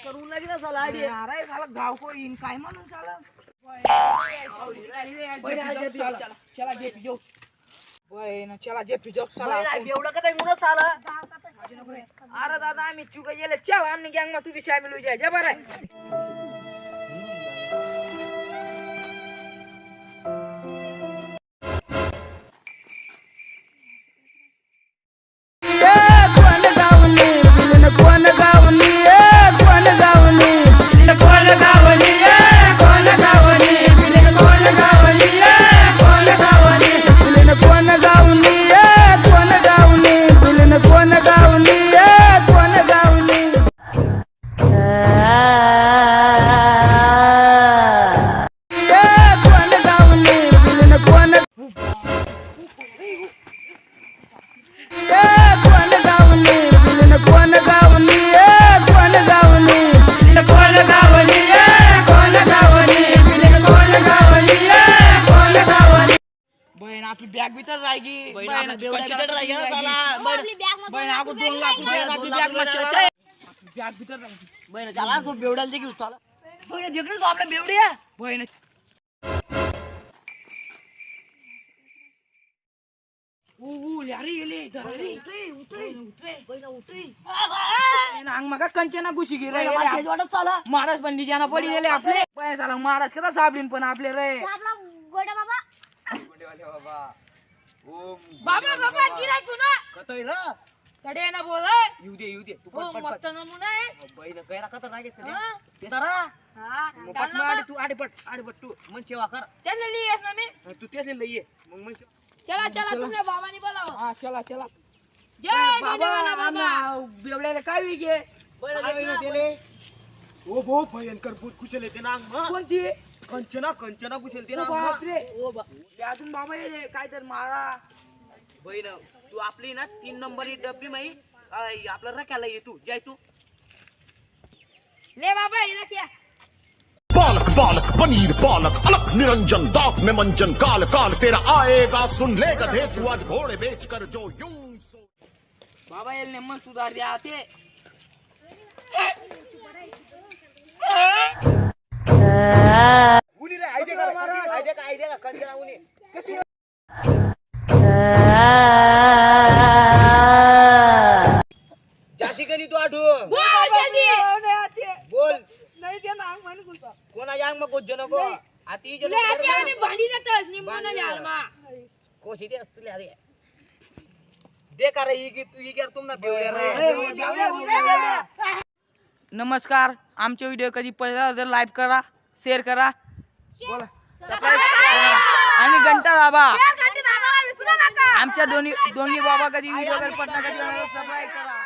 करून लागला साला आडी अरे साला गाव को इन काय म्हणून साला चला जे पिजो बहिण चला जे पिजो साला एवढं का मुलं साला अरे दादा आम्ही चुक गेले चल आम्ही गँग मा तू भी शामिल हो जा जा बरं आपली बॅग भीतर राहिली बहीण आपण 2 लाख रुपये बॅग भीतर राहिली बहीण त्याला तो बेवड्याला दे घेऊ साला बहीण जिकडे तो आपल्या बेवड्या बहीण मग कंचना घुशी गे महाराज पण निजाना पडी गेले आपले पैसाला महाराज कसा साबलीन पण आपले रे बाबा बाबा गिराय कुना कतय रा कडे ना बोल येऊ दे तू हो पट मस्त नमुना आहे बहीण कैरा कत रागेत हा ते तरा हा मग पट माडी तू आडे पट तू मन सेवा कर त्याला लिहिस ना मी तू तेच लई ये मग मन चला चला तुमच्या बाबांनी बोलावं हा चला जय गोंडेवाला बाबा बेवड्याला काय विके तेले ओ भो भयंकर भूत कुशल येते ना अंग कोणती कंचना कुशल ते ना ओ बापरे त्यातून बाबा ये काय तर मारा बहीण तू आपली ना 3 नंबरची डब्बी माई आपला रक्याला ये तू जाय तू ले बाबा हिला क्या पालक पालक पनीर पालक अलग निरंजन दांत में मंजन काल काल तेरा आएगा सुन ले गधे तू आज घोड़े बेच कर जो यूं बाबा ये मन सुधार द्या ते उनी रे आयडिया का कंचना उनी जाशी कनी तू आठू बोल जल्दी बोल नाही ते ना अंग म्हण गुसा कोणा यांग मग गोज नको आती जो ले आते आणि भांडी जातस निंबूना झाडमा कोशी ते असले आरे दे का रे ही तू ही तुम ना बेवड्या रे नमस्कार आमचे व्हिडिओ कधी पहिला तर लाईक करा शेअर करा बोला आणि घंटा दाबा आमच्या दोन्ही बाबा कधी व्हिडिओ कधी पटना कधी सबस्क्राइब करा